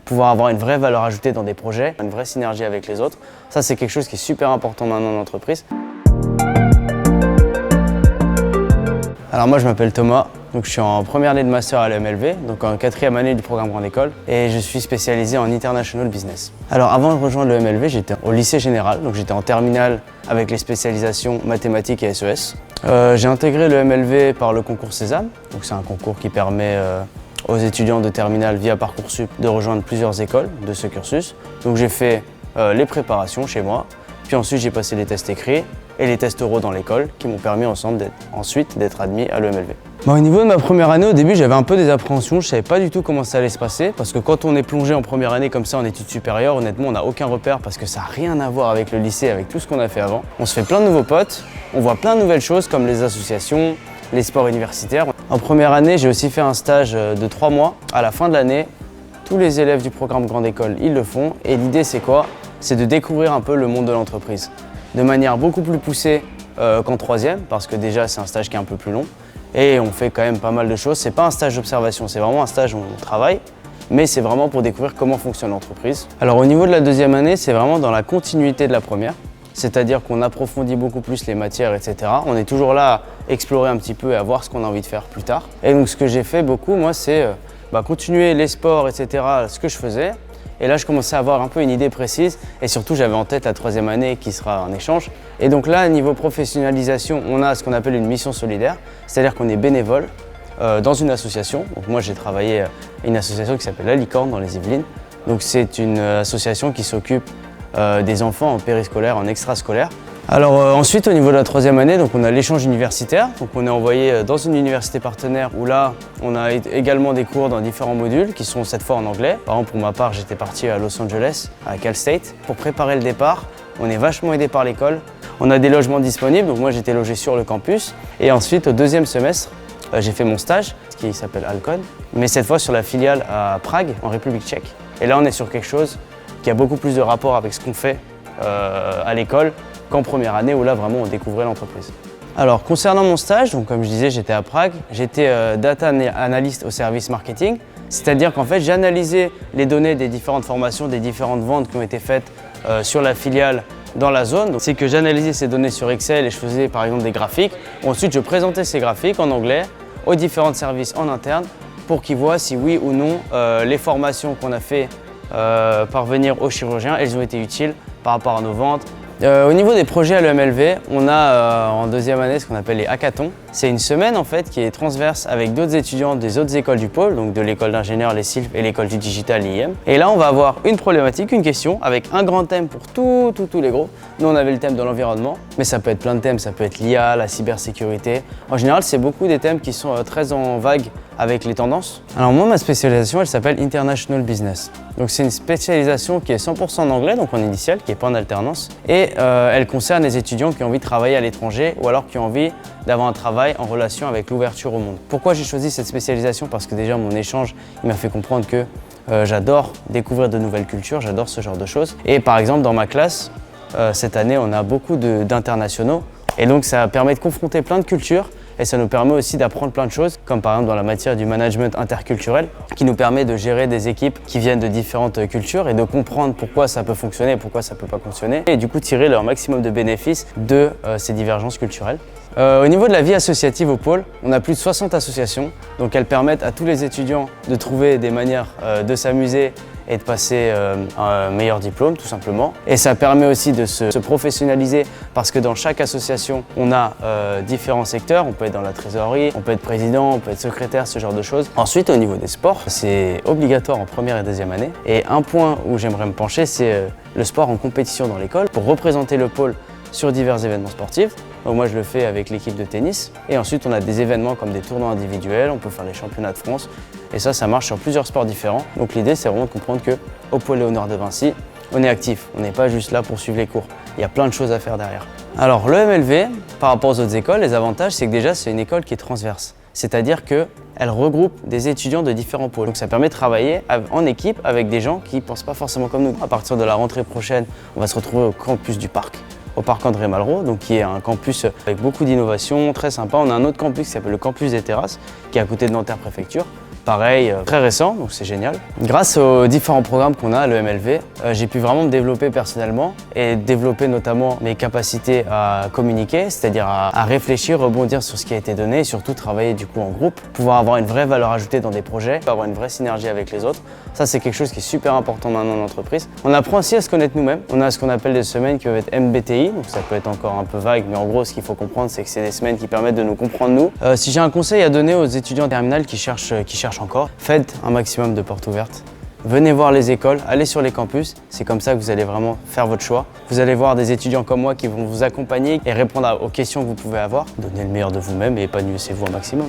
pouvoir avoir une vraie valeur ajoutée dans des projets, une vraie synergie avec les autres. Ça, c'est quelque chose qui est super important maintenant en entreprise. Alors moi, je m'appelle Thomas, donc je suis en première année de master à l'EMLV, donc en 4e année du programme Grande École, et je suis spécialisé en International Business. Alors avant de rejoindre l'EMLV, j'étais au lycée général, donc j'étais en terminale avec les spécialisations mathématiques et SES. J'ai intégré l'EMLV par le concours Sésame, donc c'est un concours qui permet aux étudiants de terminale via Parcoursup de rejoindre plusieurs écoles de ce cursus. Donc j'ai fait les préparations chez moi, puis ensuite j'ai passé les tests écrits et les tests oraux dans l'école qui m'ont permis ensuite d'être admis à l'EMLV. Au niveau de ma première année, au début j'avais un peu des appréhensions, je ne savais pas du tout comment ça allait se passer parce que quand on est plongé en première année comme ça en études supérieures, honnêtement on n'a aucun repère parce que ça n'a rien à voir avec le lycée, avec tout ce qu'on a fait avant. On se fait plein de nouveaux potes, on voit plein de nouvelles choses comme les associations, les sports universitaires. En première année, j'ai aussi fait un stage de 3 mois. À la fin de l'année, tous les élèves du programme Grande École, ils le font. Et l'idée, c'est quoi? C'est de découvrir un peu le monde de l'entreprise. De manière beaucoup plus poussée qu'en 3e, parce que déjà, c'est un stage qui est un peu plus long. Et on fait quand même pas mal de choses. C'est pas un stage d'observation, c'est vraiment un stage où on travaille. Mais c'est vraiment pour découvrir comment fonctionne l'entreprise. Alors au niveau de la 2e année, c'est vraiment dans la continuité de la première. C'est-à-dire qu'on approfondit beaucoup plus les matières, etc. On est toujours là à explorer un petit peu et à voir ce qu'on a envie de faire plus tard. Et donc ce que j'ai fait beaucoup, moi, c'est continuer les sports, etc., ce que je faisais. Et là, je commençais à avoir un peu une idée précise. Et surtout, j'avais en tête la 3e année qui sera un échange. Et donc là, niveau professionnalisation, on a ce qu'on appelle une mission solidaire. C'est-à-dire qu'on est bénévole dans une association. Donc moi, j'ai travaillé à une association qui s'appelle La Licorne dans les Yvelines. Donc c'est une association qui s'occupe des enfants en périscolaire, en extrascolaire. Alors ensuite, au niveau de la 3e année, donc on a l'échange universitaire. Donc on est envoyé dans une université partenaire où là, on a également des cours dans différents modules qui sont cette fois en anglais. Par exemple, pour ma part, j'étais parti à Los Angeles, à Cal State. Pour préparer le départ, on est vachement aidé par l'école. On a des logements disponibles, donc moi j'étais logé sur le campus. Et ensuite, au 2e semestre, j'ai fait mon stage, qui s'appelle Alcon, mais cette fois sur la filiale à Prague, en République tchèque. Et là, on est sur quelque chose qui a beaucoup plus de rapport avec ce qu'on fait à l'école qu'en première année où là vraiment on découvrait l'entreprise. Alors concernant mon stage, donc comme je disais j'étais à Prague, j'étais data analyst au service marketing, c'est-à-dire qu'en fait j'ai analysé les données des différentes formations, des différentes ventes qui ont été faites sur la filiale dans la zone. C'est que j'analysais ces données sur Excel et je faisais par exemple des graphiques. Ensuite je présentais ces graphiques en anglais aux différents services en interne pour qu'ils voient si oui ou non les formations qu'on a fait parvenir aux chirurgiens, elles ont été utiles par rapport à nos ventes. Au niveau des projets à l'EMLV, on a en 2e année ce qu'on appelle les hackathons. C'est une semaine en fait qui est transverse avec d'autres étudiants des autres écoles du pôle, donc de l'école d'ingénieurs, les SILF et l'école du digital, l'IM. Et là on va avoir une problématique, une question avec un grand thème pour tous les gros. Nous on avait le thème de l'environnement, mais ça peut être plein de thèmes, ça peut être l'IA, la cybersécurité. En général c'est beaucoup des thèmes qui sont très en vague avec les tendances. Alors moi ma spécialisation elle s'appelle International Business. Donc c'est une spécialisation qui est 100% en anglais, donc en initial, qui n'est pas en alternance. Et elle concerne les étudiants qui ont envie de travailler à l'étranger ou alors qui ont envie d'avoir un travail en relation avec l'ouverture au monde. Pourquoi j'ai choisi cette spécialisation? Parce que déjà mon échange il m'a fait comprendre que j'adore découvrir de nouvelles cultures, j'adore ce genre de choses. Et par exemple dans ma classe, cette année on a beaucoup d'internationaux et donc ça permet de confronter plein de cultures. Et ça nous permet aussi d'apprendre plein de choses, comme par exemple dans la matière du management interculturel, qui nous permet de gérer des équipes qui viennent de différentes cultures et de comprendre pourquoi ça peut fonctionner et pourquoi ça ne peut pas fonctionner. Et du coup tirer leur maximum de bénéfices de ces divergences culturelles. Au niveau de la vie associative au pôle, on a plus de 60 associations, donc elles permettent à tous les étudiants de trouver des manières de s'amuser et de passer un meilleur diplôme tout simplement. Et ça permet aussi de se professionnaliser parce que dans chaque association, on a différents secteurs. On peut être dans la trésorerie, on peut être président, on peut être secrétaire, ce genre de choses. Ensuite, au niveau des sports, c'est obligatoire en première et 2e année. Et un point où j'aimerais me pencher, c'est le sport en compétition dans l'école pour représenter le pôle sur divers événements sportifs. Donc moi je le fais avec l'équipe de tennis et ensuite on a des événements comme des tournois individuels, on peut faire les championnats de France et ça marche sur plusieurs sports différents. Donc l'idée c'est vraiment de comprendre qu'au pôle Léonard de Vinci, on est actif, on n'est pas juste là pour suivre les cours, il y a plein de choses à faire derrière. Alors l'EMLV, par rapport aux autres écoles, les avantages c'est que déjà c'est une école qui est transverse, c'est-à-dire qu'elle regroupe des étudiants de différents pôles. Donc ça permet de travailler en équipe avec des gens qui ne pensent pas forcément comme nous. À partir de la rentrée prochaine, on va se retrouver au campus du Parc, au Parc André Malraux, donc qui est un campus avec beaucoup d'innovation, très sympa. On a un autre campus qui s'appelle le campus des Terrasses, qui est à côté de Nanterre Préfecture. pareil, très récent, donc c'est génial. Grâce aux différents programmes qu'on a à l'EMLV, j'ai pu vraiment me développer personnellement et développer notamment mes capacités à communiquer, c'est-à-dire à réfléchir, rebondir sur ce qui a été donné et surtout travailler du coup en groupe, pouvoir avoir une vraie valeur ajoutée dans des projets, avoir une vraie synergie avec les autres. Ça, c'est quelque chose qui est super important maintenant en entreprise. On apprend aussi à se connaître nous-mêmes. On a ce qu'on appelle des semaines qui peuvent être MBTI, donc ça peut être encore un peu vague, mais en gros, ce qu'il faut comprendre, c'est que c'est des semaines qui permettent de nous comprendre nous. Si j'ai un conseil à donner aux étudiants en terminale qui cherchent encore, faites un maximum de portes ouvertes. Venez voir les écoles, allez sur les campus, c'est comme ça que vous allez vraiment faire votre choix. Vous allez voir des étudiants comme moi qui vont vous accompagner et répondre aux questions que vous pouvez avoir. Donnez le meilleur de vous-même et épanouissez-vous un maximum.